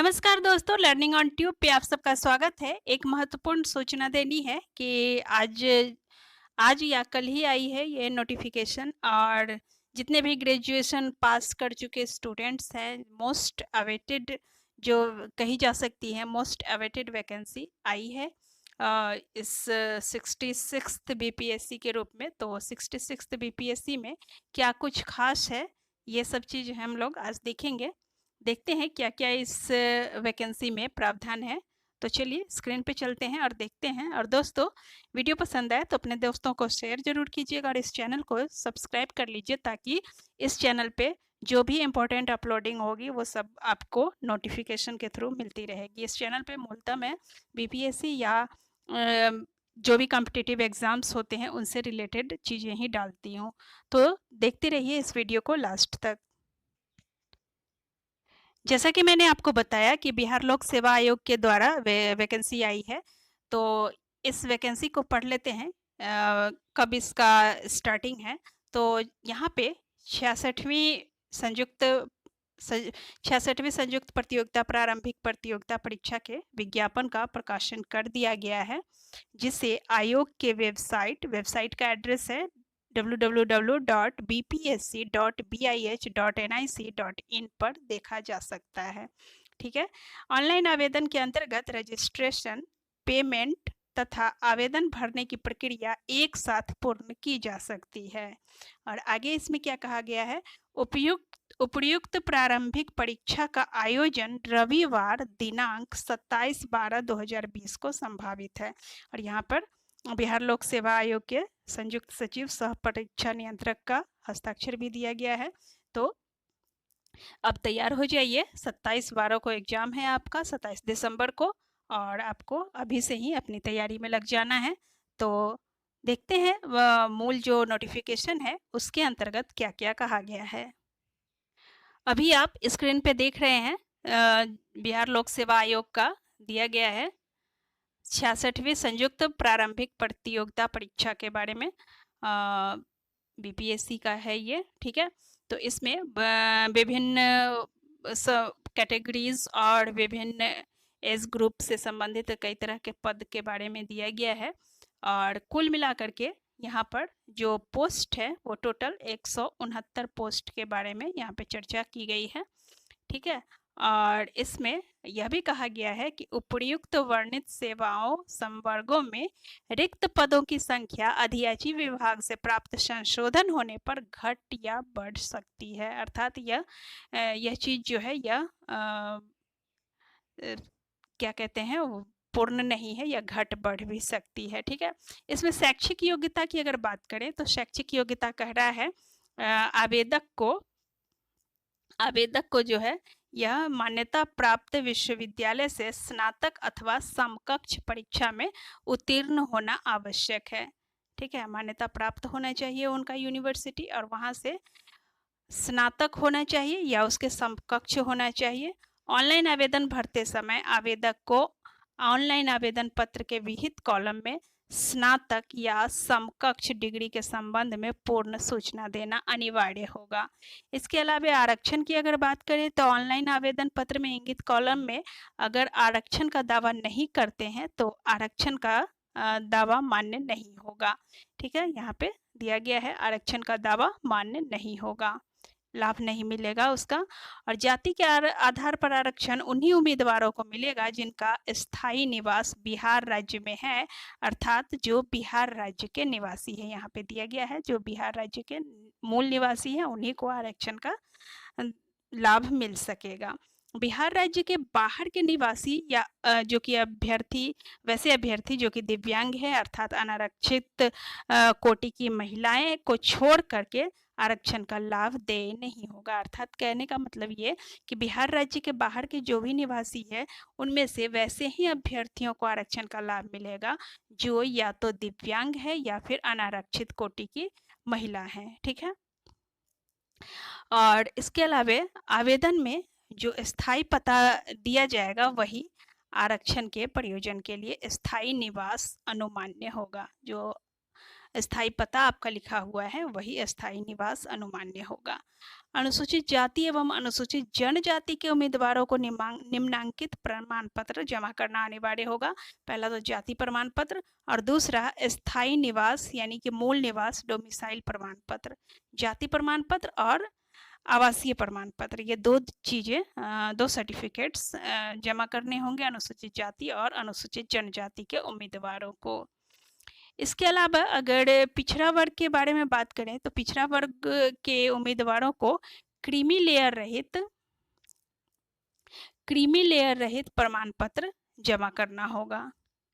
नमस्कार दोस्तों, learning on tube पे आप सबका स्वागत है। एक महत्वपूर्ण सूचना देनी है कि आज आज या कल ही आई है ये नोटिफिकेशन। और जितने भी ग्रेजुएशन पास कर चुके स्टूडेंट्स हैं, मोस्ट अवेटेड जो कही जा सकती है, मोस्ट अवेटेड वैकेंसी आई है इस 66th बीपीएससी के रूप में। तो 66th बीपीएससी में क्या कुछ खास है, ये सब चीज़ हम लोग आज देखेंगे। देखते हैं क्या क्या इस वैकेंसी में प्रावधान है। तो चलिए स्क्रीन पे चलते हैं और देखते हैं। और दोस्तों, वीडियो पसंद आए तो अपने दोस्तों को शेयर जरूर कीजिएगा और इस चैनल को सब्सक्राइब कर लीजिए, ताकि इस चैनल पे जो भी इम्पोर्टेंट अपलोडिंग होगी वो सब आपको नोटिफिकेशन के थ्रू मिलती रहेगी। इस चैनल पे मूलतः मैं बीपीएससी या जो भी कॉम्पिटिटिव एग्जाम्स होते हैं उनसे रिलेटेड चीज़ें ही डालती हूँ। तो देखते रहिए इस वीडियो को लास्ट तक। जैसा कि मैंने आपको बताया कि बिहार लोक सेवा आयोग के द्वारा वैकेंसी आई है, तो इस वैकेंसी को पढ़ लेते हैं। कब इसका स्टार्टिंग है। तो यहाँ पे 66वीं संयुक्त प्रतियोगिता प्रारंभिक प्रतियोगिता परीक्षा के विज्ञापन का प्रकाशन कर दिया गया है, जिसे आयोग के वेबसाइट का एड्रेस है www.bpsc.bih.nic.in पर देखा जा सकता है। ठीक है। ऑनलाइन आवेदन के अंतर्गत रजिस्ट्रेशन, पेमेंट तथा आवेदन भरने की प्रक्रिया एक साथ पूर्ण की जा सकती है। और आगे इसमें क्या कहा गया है, उपर्युक्त प्रारंभिक परीक्षा का आयोजन रविवार दिनांक 27/12/2020 को संभावित है। और यहाँ पर बिहार लोक सेवा आयोग के संयुक्त सचिव सह परीक्षा नियंत्रक का हस्ताक्षर भी दिया गया है। तो अब तैयार हो जाइए, 27/12 को एग्जाम है आपका, 27 दिसंबर को, और आपको अभी से ही अपनी तैयारी में लग जाना है। तो देखते हैं मूल जो नोटिफिकेशन है उसके अंतर्गत क्या क्या कहा गया है। अभी आप स्क्रीन पे देख रहे हैं बिहार लोक सेवा आयोग का दिया गया है 66वीं संयुक्त प्रारंभिक प्रतियोगिता परीक्षा के बारे में। बीपीएससी का है ये। ठीक है। तो इसमें विभिन्न कैटेगरीज और विभिन्न एज ग्रुप से संबंधित कई तरह के पद के बारे में दिया गया है। और कुल मिलाकर के यहाँ पर जो पोस्ट है वो टोटल 169 पोस्ट के बारे में यहाँ पे चर्चा की गई है। ठीक है। और इसमें यह भी कहा गया है कि उपर्युक्त वर्णित सेवाओं संवर्गों में रिक्त पदों की संख्या अधियाची विभाग से प्राप्त संशोधन होने पर घट या बढ़ सकती है। अर्थात यह चीज जो है यह क्या कहते हैं, पूर्ण नहीं है, या घट बढ़ भी सकती है। ठीक है। इसमें शैक्षिक योग्यता की अगर बात करें तो शैक्षिक योग्यता कह रहा है आवेदक को जो है यह मान्यता प्राप्त विश्वविद्यालय से स्नातक अथवा समकक्ष परीक्षा में उत्तीर्ण होना आवश्यक है। ठीक है। मान्यता प्राप्त होना चाहिए उनका यूनिवर्सिटी, और वहां से स्नातक होना चाहिए या उसके समकक्ष होना चाहिए। ऑनलाइन आवेदन भरते समय आवेदक को ऑनलाइन आवेदन पत्र के विहित कॉलम में स्नातक या समकक्ष डिग्री के संबंध में पूर्ण सूचना देना अनिवार्य होगा। इसके अलावा आरक्षण की अगर बात करें तो ऑनलाइन आवेदन पत्र में इंगित कॉलम में अगर आरक्षण का दावा नहीं करते हैं तो आरक्षण का दावा मान्य नहीं होगा। ठीक है। यहाँ पे दिया गया है आरक्षण का दावा मान्य नहीं होगा, लाभ नहीं मिलेगा उसका। और जाति के आधार पर आरक्षण उन्हीं उम्मीदवारों को मिलेगा जिनका स्थायी निवास बिहार राज्य में है, अर्थात जो बिहार राज्य के निवासी है। यहाँ पे दिया गया है जो बिहार राज्य के मूल निवासी है उन्हीं को आरक्षण का लाभ मिल सकेगा। बिहार राज्य के बाहर के निवासी या जो कि वैसे अभ्यर्थी जो कि दिव्यांग है अर्थात अनारक्षित कोटि की महिलाएं को छोड़ करके आरक्षण का लाभ दे नहीं होगा। अर्थात कहने का मतलब ये कि बिहार राज्य के बाहर के जो भी निवासी है उनमें से वैसे ही अभ्यर्थियों को आरक्षण का लाभ मिलेगा जो या तो दिव्यांग है या फिर अनारक्षित कोटि की महिला है। ठीक है। और इसके अलावा आवेदन में जो स्थायी पता दिया जाएगा वही आरक्षण के प्रयोजन के लिए स्थायी निवास अनुमान्य होगा। जो स्थायी पता आपका लिखा हुआ है वही स्थायी निवास अनुमान्य होगा। अनुसूचित जाति एवं अनुसूचित जनजाति के उम्मीदवारों को निम्नांकित प्रमाण पत्र जमा करना अनिवार्य होगा। पहला तो जाति प्रमाण पत्र और दूसरा स्थायी निवास यानी कि मूल निवास डोमिसाइल प्रमाण पत्र। जाति प्रमाण पत्र और आवासीय प्रमाण पत्र, ये दो चीजें, दो सर्टिफिकेट्स जमा करने होंगे अनुसूचित जाति और अनुसूचित जनजाति के उम्मीदवारों को। इसके अलावा अगर पिछड़ा वर्ग के बारे में बात करें तो पिछड़ा वर्ग के उम्मीदवारों को क्रीमी लेयर रहित प्रमाण पत्र जमा करना होगा।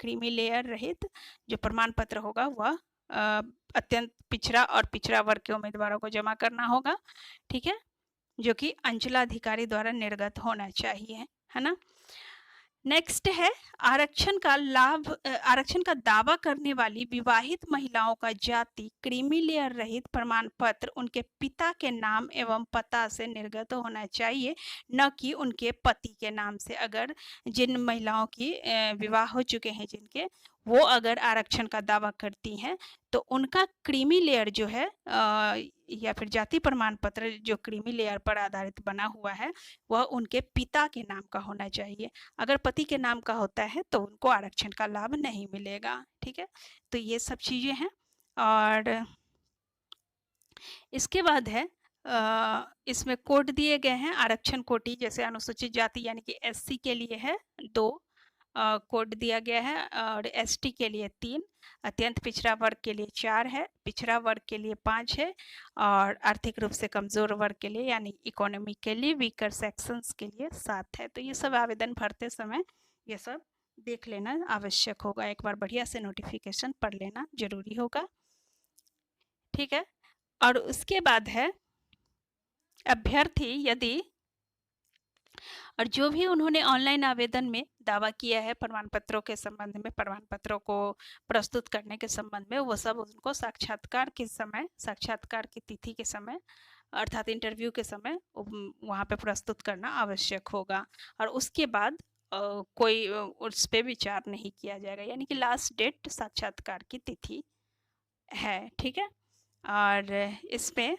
क्रीमी लेयर रहित जो प्रमाण पत्र होगा वह अत्यंत पिछड़ा और पिछड़ा वर्ग के उम्मीदवारों को जमा करना होगा, ठीक है, जो कि अंचलाधिकारी द्वारा निर्गत होना चाहिए, है ना। नेक्स्ट है आरक्षण का दावा करने वाली विवाहित महिलाओं का जाति क्रीमी लेयर रहित प्रमाण पत्र उनके पिता के नाम एवं पता से निर्गत होना चाहिए, न कि उनके पति के नाम से। अगर जिन महिलाओं की विवाह हो चुके हैं जिनके, वो अगर आरक्षण का दावा करती हैं तो उनका क्रीमी लेयर जो है या फिर जाति प्रमाण पत्र जो क्रीमी लेयर पर आधारित बना हुआ है वह उनके पिता के नाम का होना चाहिए। अगर पति के नाम का होता है तो उनको आरक्षण का लाभ नहीं मिलेगा, ठीक है। तो ये सब चीजें हैं। और इसके बाद है इसमें कोड दिए गए हैं आरक्षण कोटि, जैसे अनुसूचित जाति यानी कि SC के लिए है 2 कोड दिया गया है और ST के लिए 3, अत्यंत पिछड़ा वर्ग के लिए 4 है, पिछड़ा वर्ग के लिए 5 है और आर्थिक रूप से कमजोर वर्ग के लिए यानी इकोनॉमिकली वीकर सेक्शंस के लिए 7 है। तो ये सब आवेदन भरते समय ये सब देख लेना आवश्यक होगा, एक बार बढ़िया से नोटिफिकेशन पढ़ लेना जरूरी होगा, ठीक है। और उसके बाद है अभ्यर्थी यदि और जो भी उन्होंने ऑनलाइन आवेदन में दावा किया है प्रमाण पत्रों के संबंध में, प्रमाण पत्रों को प्रस्तुत करने के संबंध में, वो सब उनको साक्षात्कार की तिथि के समय अर्थात इंटरव्यू के समय वहाँ पे प्रस्तुत करना आवश्यक होगा। और उसके बाद कोई उस पर विचार नहीं किया जाएगा, यानी कि लास्ट डेट साक्षात्कार की तिथि है, ठीक है। और इसमें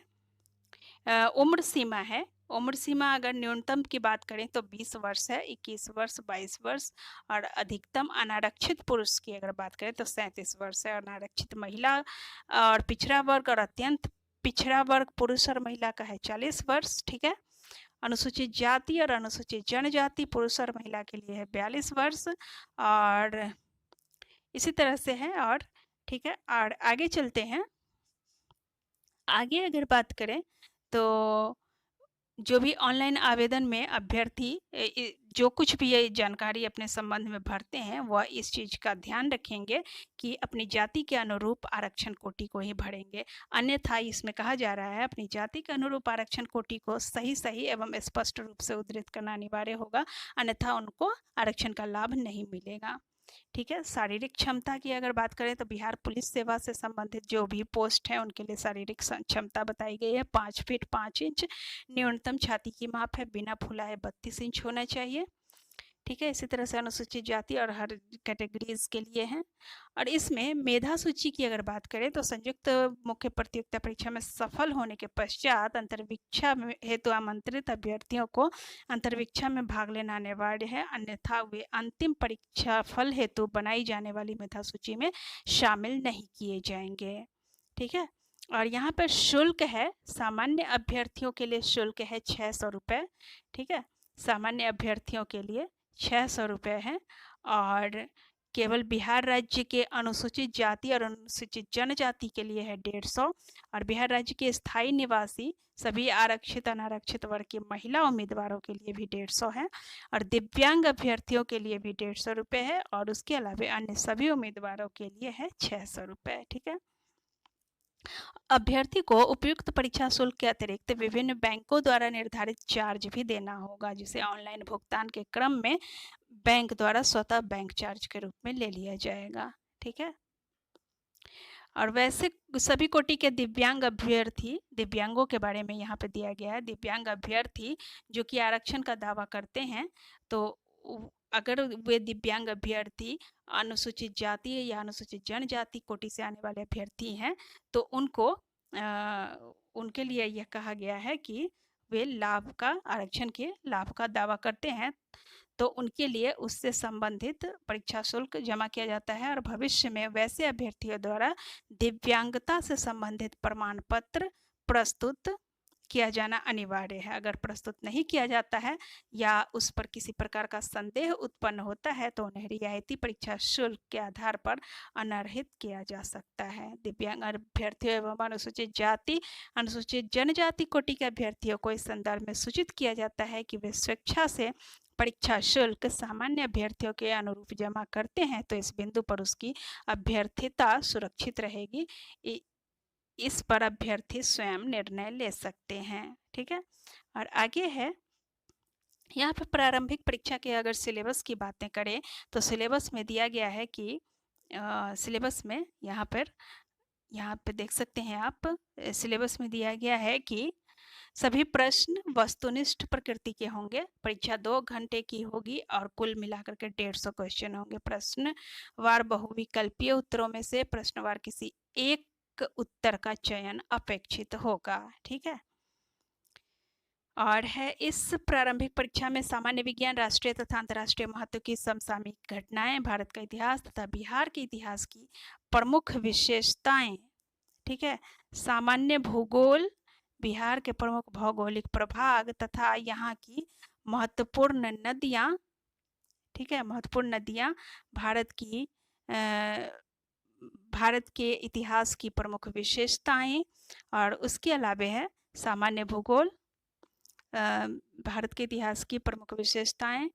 उम्र सीमा है, उम्र सीमा अगर न्यूनतम की बात करें तो 20 वर्ष है, 21 वर्ष, 22 वर्ष और अधिकतम अनारक्षित पुरुष की अगर बात करें तो 37 वर्ष है। अनारक्षित महिला और पिछड़ा वर्ग और अत्यंत पिछड़ा वर्ग पुरुष और महिला का है 40 वर्ष, ठीक है। अनुसूचित जाति और अनुसूचित जनजाति पुरुष और महिला के लिए है 42 वर्ष और इसी तरह से है, और ठीक है। और आगे चलते हैं, आगे अगर बात करें तो जो भी ऑनलाइन आवेदन में अभ्यर्थी जो कुछ भी ये जानकारी अपने संबंध में भरते हैं वह इस चीज का ध्यान रखेंगे कि अपनी जाति के अनुरूप आरक्षण कोटि को ही भरेंगे। अन्यथा इसमें कहा जा रहा है अपनी जाति के अनुरूप आरक्षण कोटि को सही एवं स्पष्ट रूप से उद्धृत करना अनिवार्य होगा, अन्यथा उनको आरक्षण का लाभ नहीं मिलेगा, ठीक है। शारीरिक क्षमता की अगर बात करें तो बिहार पुलिस सेवा से संबंधित जो भी पोस्ट है उनके लिए शारीरिक क्षमता बताई गई है 5 फीट 5 इंच, न्यूनतम छाती की माप है बिना फुलाए 32 इंच होना चाहिए, ठीक है। इसी तरह से अनुसूचित जाति और हर कैटेगरीज के लिए है। और इसमें मेधा सूची की अगर बात करें तो संयुक्त मुख्य प्रतियोगिता परीक्षा में सफल होने के पश्चात अंतर्वीक्षा हेतु आमंत्रित अभ्यर्थियों को अंतर्वीक्षा में भाग लेना अनिवार्य है, अन्यथा वे अंतिम परीक्षा फल हेतु बनाई जाने वाली मेधा सूची में शामिल नहीं किए जाएंगे, ठीक है। और यहाँ पर शुल्क है, सामान्य अभ्यर्थियों के लिए शुल्क है 600 रुपये, ठीक है। सामान्य अभ्यर्थियों के लिए 600 रुपये है और केवल बिहार राज्य के अनुसूचित जाति और अनुसूचित जनजाति के लिए है 150 और बिहार राज्य के स्थायी निवासी सभी आरक्षित अनारक्षित वर्ग के महिला उम्मीदवारों के लिए भी 150 है और दिव्यांग अभ्यर्थियों के लिए भी 150 रुपये है और उसके अलावा अन्य सभी उम्मीदवारों के लिए है 600 रुपये, ठीक है। अभ्यर्थी को उपयुक्त परीक्षा शुल्क के अतिरिक्त विभिन्न बैंकों द्वारा निर्धारित चार्ज भी देना होगा, जिसे ऑनलाइन भुगतान के क्रम में बैंक द्वारा स्वतः बैंक चार्ज के रूप में ले लिया जाएगा, ठीक है। और वैसे सभी कोटि के दिव्यांग अभ्यर्थी, दिव्यांगों के बारे में यहाँ पे दिया गया है, दिव्यांग अभ्यर्थी जो कि आरक्षण का दावा करते हैं तो अगर वे दिव्यांग अभ्यर्थी अनुसूचित जाति या अनुसूचित जनजाति कोटि से आने वाले अभ्यर्थी हैं तो उनके लिए यह कहा गया है कि वे लाभ का आरक्षण के लाभ का दावा करते हैं तो उनके लिए उससे संबंधित परीक्षा शुल्क जमा किया जाता है और भविष्य में वैसे अभ्यर्थियों द्वारा दिव्यांगता से संबंधित प्रमाण पत्र प्रस्तुत किया जाना अनिवार्य है। अगर प्रस्तुत नहीं किया जाता है या उस पर किसी प्रकार का संदेह उत्पन्न होता है तो उन्हें रियायती परीक्षा शुल्क के आधार पर अनर्हित किया जा सकता है। दिव्यांग अभ्यर्थियों एवं अनुसूचित जाति अनुसूचित जनजाति कोटि के अभ्यर्थियों को इस संदर्भ में सूचित किया जाता है कि वे स्वेच्छा से परीक्षा शुल्क सामान्य अभ्यर्थियों के अनुरूप जमा करते हैं तो इस बिंदु पर उसकी अभ्यर्थिता सुरक्षित रहेगी। इस पर अभ्यर्थी स्वयं निर्णय ले सकते हैं। ठीक है, और आगे है यहाँ पे प्रारंभिक परीक्षा के अगर सिलेबस की बातें करें तो सिलेबस में दिया गया है कि सिलेबस में यहाँ पे देख सकते हैं आप, सिलेबस में दिया गया है कि सभी प्रश्न वस्तुनिष्ठ प्रकृति के होंगे, परीक्षा 2 घंटे की होगी और कुल मिलाकर के 150 क्वेश्चन होंगे। प्रश्नवार बहुविकल्पीय उत्तरों में से प्रश्नवार किसी एक उत्तर का चयन अपेक्षित होगा। ठीक है, और है इस प्रारंभिक परीक्षा में सामान्य विज्ञान, राष्ट्रीय तथा अंतर्राष्ट्रीय महत्व की समसामयिक घटनाएं, भारत का इतिहास तथा बिहार के इतिहास की प्रमुख विशेषताएं, ठीक है, सामान्य भूगोल, बिहार के प्रमुख भौगोलिक प्रभाग तथा यहाँ की महत्वपूर्ण नदियाँ, ठीक है, महत्वपूर्ण नदियाँ, भारत के इतिहास की प्रमुख विशेषताएं, और उसके अलावे है सामान्य भूगोल, भारत के इतिहास की प्रमुख विशेषताएं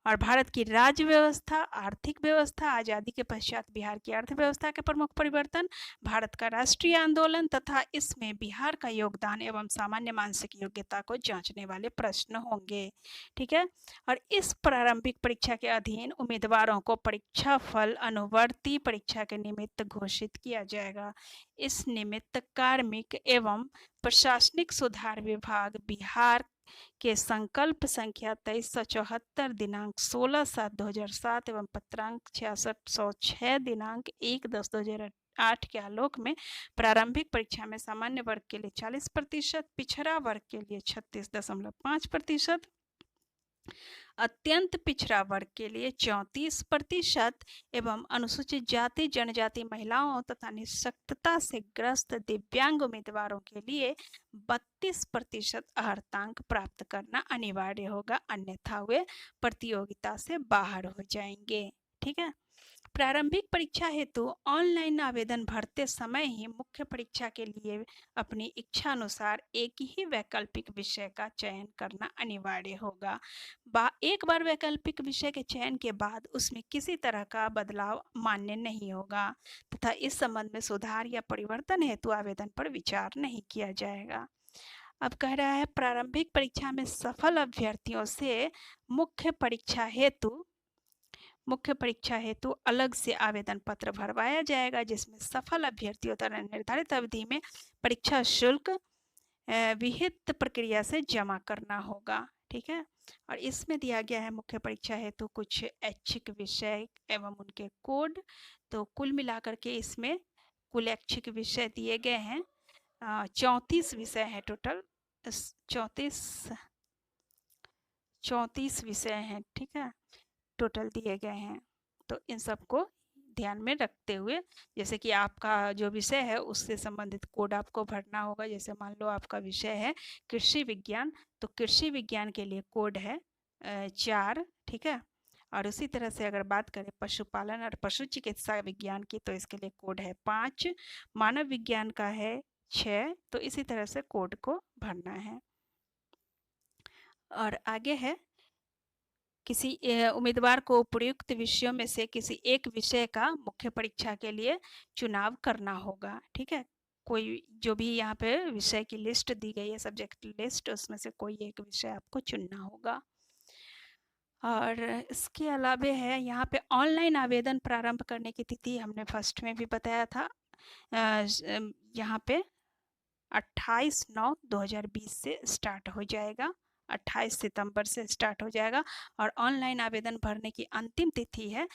और भारत की राज्य व्यवस्था, आर्थिक व्यवस्था, आज़ादी के पश्चात बिहार की अर्थव्यवस्था के प्रमुख परिवर्तन, भारत का राष्ट्रीय आंदोलन तथा इसमें बिहार का योगदान एवं सामान्य मानसिक योग्यता को जांचने वाले प्रश्न होंगे। ठीक है, और इस प्रारंभिक परीक्षा के अधीन उम्मीदवारों को परीक्षा फल अनुवर्ती परीक्षा के निमित्त घोषित किया जाएगा। इस निमित्त कार्मिक एवं प्रशासनिक सुधार विभाग बिहार के संकल्प संख्या 2374 दिनांक 16/7/2007 एवं पत्रांक 6606 दिनांक 1/10/2008 के आलोक में प्रारंभिक परीक्षा में सामान्य वर्ग के लिए 40%, पिछड़ा वर्ग के लिए 36.5%, अत्यंत पिछड़ा वर्ग के लिए 34% एवं अनुसूचित जाति जनजाति महिलाओं तथा निःशक्तता से ग्रस्त दिव्यांग उम्मीदवारों के लिए 32% अर्हतांक प्राप्त करना अनिवार्य होगा, अन्यथा वे प्रतियोगिता से बाहर हो जाएंगे। ठीक है, प्रारंभिक परीक्षा हेतु ऑनलाइन आवेदन भरते समय ही मुख्य परीक्षा के लिए अपनी इच्छा अनुसार एक ही वैकल्पिक विषय का चयन करना अनिवार्य होगा। एक बार वैकल्पिक विषय के चयन के बाद उसमें किसी तरह का बदलाव मान्य नहीं होगा तथा इस संबंध में सुधार या परिवर्तन हेतु आवेदन पर विचार नहीं किया जाएगा। अब कह रहा है प्रारंभिक परीक्षा में सफल अभ्यर्थियों से मुख्य परीक्षा हेतु अलग से आवेदन पत्र भरवाया जाएगा जिसमें सफल अभ्यर्थियों द्वारा निर्धारित अवधि में परीक्षा शुल्क विहित प्रक्रिया से जमा करना होगा। ठीक है, और इसमें दिया गया है मुख्य परीक्षा हेतु कुछ ऐच्छिक विषय एवं उनके कोड, तो कुल मिलाकर के इसमें कुल ऐच्छिक विषय दिए गए हैं 34 विषय हैं, टोटल 34 विषय हैं। ठीक है, टोटल दिए गए हैं, तो इन सबको ध्यान में रखते हुए जैसे कि आपका जो विषय है उससे संबंधित कोड आपको भरना होगा। जैसे मान लो आपका विषय है कृषि विज्ञान, तो कृषि विज्ञान के लिए कोड है 4। ठीक है, और उसी तरह से अगर बात करें पशुपालन और पशु चिकित्सा विज्ञान की तो इसके लिए कोड है 5, मानव विज्ञान का है 6, तो इसी तरह से कोड को भरना है। और आगे है किसी उम्मीदवार को उपयुक्त विषयों में से किसी एक विषय का मुख्य परीक्षा के लिए चुनाव करना होगा। ठीक है, कोई जो भी यहाँ पे विषय की लिस्ट दी गई है, सब्जेक्ट लिस्ट, उसमें से कोई एक विषय आपको चुनना होगा। और इसके अलावे है यहाँ पे ऑनलाइन आवेदन प्रारंभ करने की तिथि हमने फर्स्ट में भी बताया था, यहाँ पे 28/9/2020 से स्टार्ट हो जाएगा 28 सितंबर से स्टार्ट हो जाएगा और ऑनलाइन आवेदन भरने की अंतिम तिथि है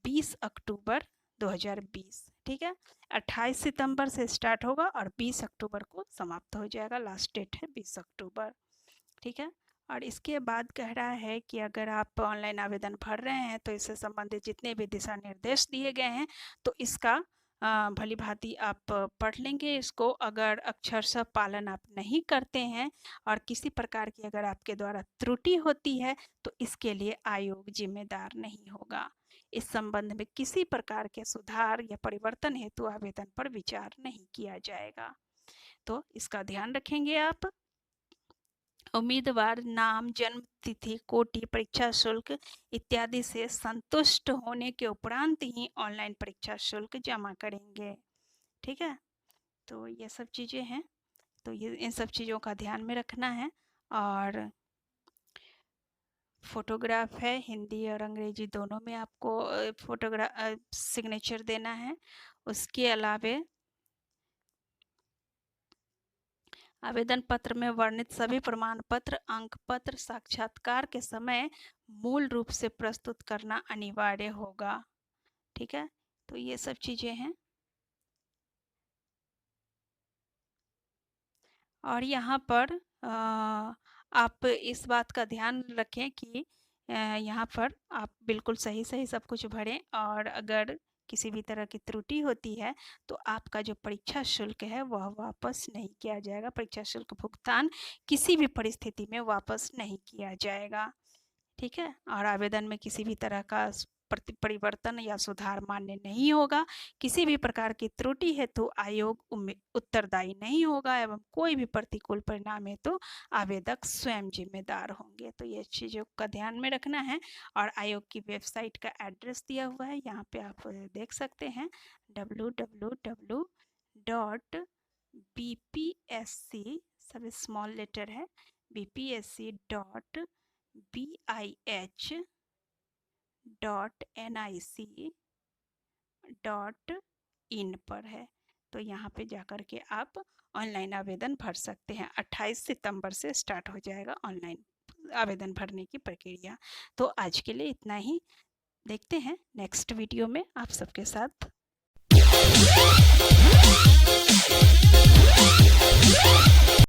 20 अक्टूबर 2020। ठीक है, 28 सितंबर से स्टार्ट होगा और 20 अक्टूबर को समाप्त हो जाएगा, लास्ट डेट है 20 अक्टूबर। ठीक है, और इसके बाद कह रहा है कि अगर आप ऑनलाइन आवेदन भर रहे हैं तो इससे संबंधित जितने भी दिशा निर्देश दिए गए हैं तो इसका भली भांति आप पढ़ लेंगे इसको। अगर अक्षरशः पालन आप नहीं करते हैं और किसी प्रकार की अगर आपके द्वारा त्रुटि होती है तो इसके लिए आयोग जिम्मेदार नहीं होगा। इस संबंध में किसी प्रकार के सुधार या परिवर्तन हेतु आवेदन पर विचार नहीं किया जाएगा, तो इसका ध्यान रखेंगे आप। उम्मीदवार नाम, जन्म तिथि, कोटि, परीक्षा शुल्क इत्यादि से संतुष्ट होने के उपरांत ही ऑनलाइन परीक्षा शुल्क जमा करेंगे। ठीक है, तो ये सब चीज़ें हैं, तो ये इन सब चीज़ों का ध्यान में रखना है। और फोटोग्राफ है, हिंदी और अंग्रेजी दोनों में आपको सिग्नेचर देना है। उसके अलावे आवेदन पत्र में वर्णित सभी प्रमाण पत्र, अंक पत्र साक्षात्कार के समय मूल रूप से प्रस्तुत करना अनिवार्य होगा। ठीक है, तो ये सब चीज़ें हैं। और यहाँ पर आप इस बात का ध्यान रखें कि यहाँ पर आप बिल्कुल सही सब कुछ भरें और अगर किसी भी तरह की त्रुटि होती है तो आपका जो परीक्षा शुल्क है वह वापस नहीं किया जाएगा। परीक्षा शुल्क भुगतान किसी भी परिस्थिति में वापस नहीं किया जाएगा। ठीक है, और आवेदन में किसी भी तरह का परिवर्तन या सुधार मान्य नहीं होगा। किसी भी प्रकार की त्रुटि हेतु आयोग उत्तरदायी नहीं होगा एवं कोई भी प्रतिकूल परिणाम हेतु आवेदक स्वयं जिम्मेदार होंगे। तो ये चीज़ों का ध्यान में रखना है। और आयोग की वेबसाइट का एड्रेस दिया हुआ है, यहाँ पे आप देख सकते हैं www.bpsc, सब स्मॉल लेटर है, bpsc.bih.nic.in पर है। तो यहाँ पे जाकर के आप ऑनलाइन आवेदन भर सकते हैं। 28 सितंबर से स्टार्ट हो जाएगा ऑनलाइन आवेदन भरने की प्रक्रिया। तो आज के लिए इतना ही, देखते हैं नेक्स्ट वीडियो में आप सबके साथ।